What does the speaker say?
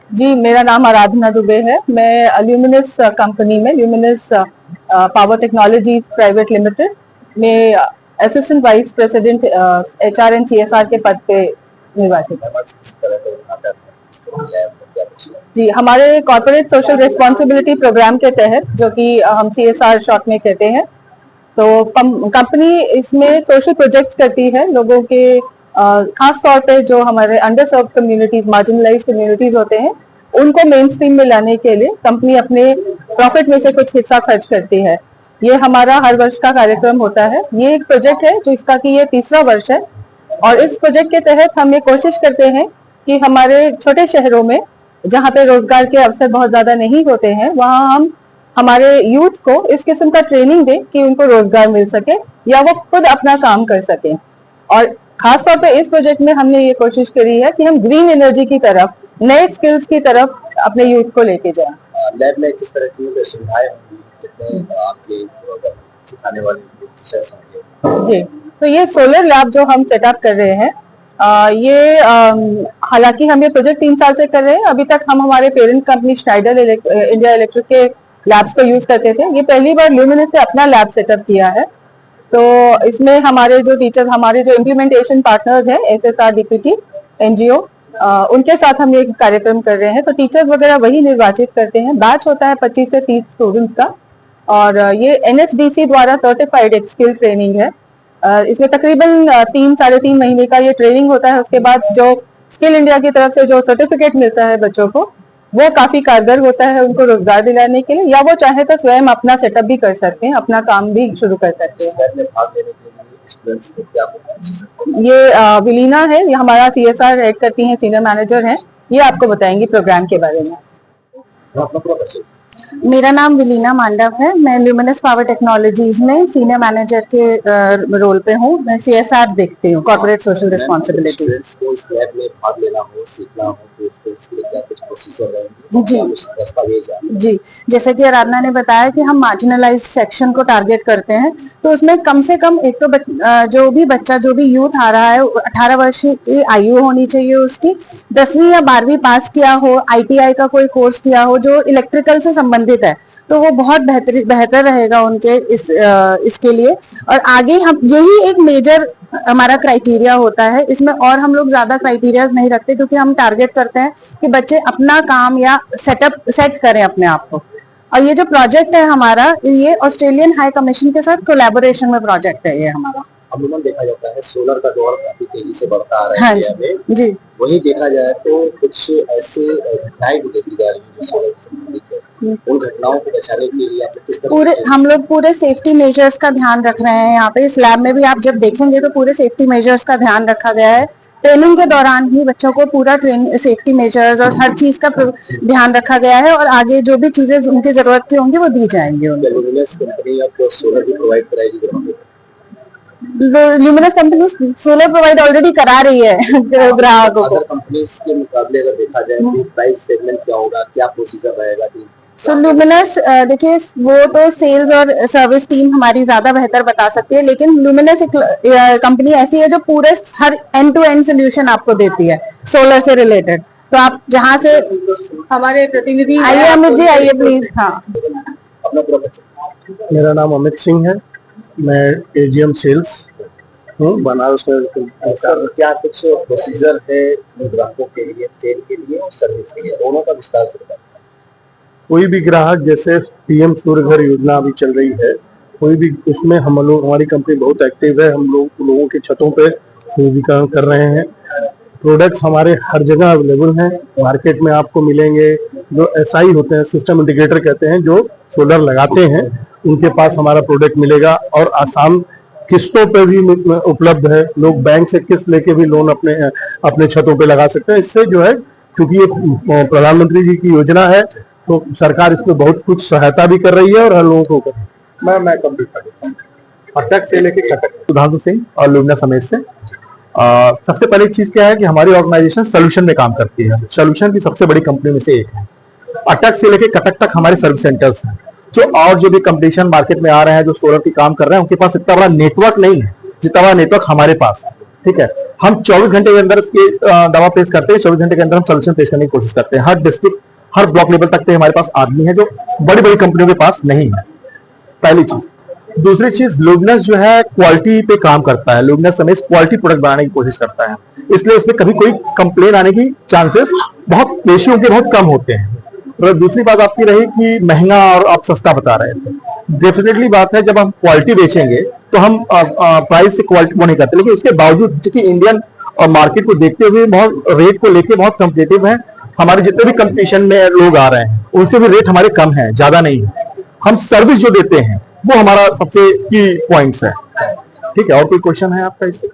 जी, मेरा नाम आराधना दुबे है। मैं ल्यूमिनस कंपनी में Luminous Power Technologies Private Limited में assistant vice president HR and CSR के पद पे निर्वाचित है। जी, हमारे कॉर्पोरेट सोशल रिस्पॉन्सिबिलिटी प्रोग्राम के तहत, जो कि हम सीएसआर शॉर्ट में कहते हैं, तो कंपनी इसमें सोशल प्रोजेक्ट्स करती है लोगों के, खास तौर पे जो हमारे अंडर सर्व कम्युनिटीज, मार्जिनलाइज कम्युनिटीज होते हैं, उनको मेन स्ट्रीम में लाने के लिए कंपनी अपने प्रॉफिट में से कुछ हिस्सा खर्च करती है। ये हमारा हर वर्ष का कार्यक्रम होता है। ये एक प्रोजेक्ट है जो इसका कि ये तीसरा वर्ष है, और इस प्रोजेक्ट के तहत हम ये कोशिश करते हैं कि हमारे छोटे शहरों में, जहाँ पे रोजगार के अवसर बहुत ज्यादा नहीं होते हैं, वहाँ हम हमारे यूथ को इस किस्म का ट्रेनिंग दें कि उनको रोजगार मिल सके या वो खुद अपना काम कर सके। और खास तौर पे इस प्रोजेक्ट में हमने ये कोशिश करी है कि हम ग्रीन एनर्जी की तरफ, नए स्किल्स की तरफ अपने यूथ को लेके जाएं। लैब में किस तरह की सुविधाएं होंगी, कितने आपके सिखाने वाले टीचर्स होंगे? जी, तो ये सोलर लैब जो हम सेटअप कर रहे हैं, हालांकि हम ये प्रोजेक्ट 3 साल से कर रहे हैं। अभी तक हम हमारे parent company Snyder India electric के लैब्स को यूज करते थे। ये पहली बार ल्यूमिनस ने अपना लैब सेटअप किया है। तो इसमें हमारे जो टीचर्स, हमारे जो इम्प्लीमेंटेशन पार्टनर्स हैं, एसएसआर डीपीटी एनजीओ, उनके साथ हम ये कार्यक्रम कर रहे हैं। तो टीचर्स वगैरह वही निर्वाचित करते हैं। बैच होता है 25 से 30 स्टूडेंट्स का, और ये एनएसडीसी द्वारा सर्टिफाइड एक स्किल ट्रेनिंग है। इसमें तकरीबन 3-3.5 महीने का ये ट्रेनिंग होता है। उसके बाद जो स्किल इंडिया की तरफ से जो सर्टिफिकेट मिलता है बच्चों को, वो काफी कारगर होता है उनको रोजगार दिलाने के लिए, या वो चाहे तो स्वयं अपना सेटअप भी कर सकते हैं, अपना काम भी शुरू कर सकते हैं। ये विलीना है, ये हमारा सीएसआर हेड करती हैं, सीनियर मैनेजर हैं, ये आपको बताएंगी प्रोग्राम के बारे में। मेरा नाम विलीना मांडव है। मैं ल्यूमिनस पावर टेक्नोलॉजीज में सीनियर मैनेजर के रोल पे हूँ। मैं सीएसआर देखती हूँ, कॉर्पोरेट सोशल रिस्पॉन्सिबिलिटी। जी, जैसे कि आराधना ने बताया कि हम मार्जिनलाइज्ड सेक्शन को टारगेट करते हैं, तो उसमें कम से कम एक तो जो भी बच्चा, जो भी यूथ आ रहा है, 18 वर्ष की आयु होनी चाहिए उसकी, 10वीं या 12वीं पास किया हो, आईटीआई का कोई कोर्स किया हो जो इलेक्ट्रिकल से संबंधित है, तो वो बहुत बेहतर रहेगा उनके इसके लिए। और आगे हम यही एक मेजर हमारा क्राइटेरिया होता है इसमें, और हम लोग ज्यादा क्राइटेरियाज नहीं रखते, क्योंकि हम टारगेट करते हैं कि बच्चे अपना काम या सेट करें अपने आप को। और ये जो प्रोजेक्ट है हमारा, ये ऑस्ट्रेलियन हाई कमीशन के साथ कोलैबोरेशन में प्रोजेक्ट है ये हमारा। अमूमन देखा जाता है सोलर का दौर काफी तेजी से बढ़ता आ रहा है। हाँ जी, वही देखा जाए तो कुछ ऐसे घटनाएं भी देखी जा रही है जो सोलर से संबंधित है। उन घटनाओं को बचाने के लिए आप किस तरह हम लोग पूरे सेफ्टी मेजर्स का ध्यान रख रहे हैं यहाँ पे। इस लैब में भी आप जब देखेंगे तो पूरे सेफ्टी मेजर्स का ध्यान रखा गया है। ट्रेनिंग के दौरान ही बच्चों को पूरा सेफ्टी मेजर्स और हर चीज का ध्यान रखा गया है, और आगे जो भी चीजें उनकी जरूरत की होंगी वो दी जाएंगी उनको। Luminous company solar provide already करा रही है ग्राहकों को। कंपनीज के मुकाबले अगर देखा जाए तो प्राइस सेगमेंट क्या होगा, क्या प्रोसीजर रहेगा? सो ल्यूमिनस, देखिए वो तो सेल्स और सर्विस टीम हमारी ज्यादा बेहतर बता सकती है, लेकिन ल्यूमिनस एक कंपनी ऐसी है जो पूरे हर एंड टू एंड सोल्यूशन आपको देती है सोलर से रिलेटेड। तो आप जहाँ से हमारे प्रतिनिधि आइए, अमित जी आइए प्लीज। हाँ, मेरा नाम अमित सिंह है, मैं एजीएम सेल्स हूँ बनारस में। क्या कुछ प्रोसीजर है ग्राहकों के लिए, सेल के लिए और सर्विस के लिए, दोनों का विस्तार से बताएं। कोई भी ग्राहक, जैसे पीएम सूर्य घर योजना अभी चल रही है, कोई भी उसमें हम लोग, हमारी कंपनी बहुत एक्टिव है। हम लोगों के छतों पे सुदृढ़ीकरण कर रहे हैं। प्रोडक्ट्स हमारे हर जगह अवेलेबल हैं, मार्केट में आपको मिलेंगे। जो एसआई होते हैं, सिस्टम इंटीग्रेटर कहते हैं, जो सोलर लगाते हैं, उनके पास हमारा प्रोडक्ट मिलेगा। और आसान किस्तों पे भी उपलब्ध है। लोग बैंक से किस्त लेके भी लोन अपने छतों पे लगा सकते हैं। इससे जो है, क्योंकि ये प्रधानमंत्री जी की योजना है, तो सरकार इसमें बहुत कुछ सहायता भी कर रही है और हर लोगों को। मैं कंप्लीट कर देता हूँ। अटक से लेके कटक, सुधांशु सिंह और लुमना समेत से। सबसे पहली चीज क्या है कि हमारी ऑर्गेनाइजेशन सोल्यूशन में काम करती है। सोल्यूशन की सबसे बड़ी कंपनी में से एक है। अटक से लेके कटक तक हमारे सर्विस सेंटर्स हैं। जो भी कंपटीशन मार्केट में आ रहे हैं, जो सोलर की काम कर रहे हैं, उनके पास इतना बड़ा नेटवर्क नहीं है जितना बड़ा नेटवर्क हमारे पास है। ठीक है। हम 24 घंटे के अंदर इसकी दवा पेश करते हैं, 24 घंटे के अंदर हम सोल्यूशन पेश करने की कोशिश करते हैं। हर डिस्ट्रिक्ट, हर ब्लॉक लेवल तक पे हमारे पास आदमी है जो बड़ी बड़ी कंपनियों के पास नहीं है, पहली चीज। दूसरी चीज, लुमिनस जो है क्वालिटी पे काम करता है, लुमिनस हमेशा क्वालिटी प्रोडक्ट बनाने की कोशिश करता है, इसलिए उसमें कभी कोई कंप्लेन आने की चांसेस बहुत रेशियो के बहुत कम होते हैं। और दूसरी बात आपकी रही कि महंगा और आप सस्ता बता रहे थे, डेफिनेटली बात है, जब हम क्वालिटी बेचेंगे तो हम प्राइस से क्वालिटी वो नहीं करते, लेकिन उसके बावजूद चूंकि इंडियन मार्केट को देखते हुए बहुत रेट को लेके बहुत कम्पिटेटिव है, हमारे जितने भी कंपटीशन में लोग आ रहे हैं उनसे भी रेट हमारे कम है, ज्यादा नहीं है। हम सर्विस जो देते हैं वो हमारा सबसे की पॉइंट्स है। ठीक है, और कोई क्वेश्चन है आपका इससे?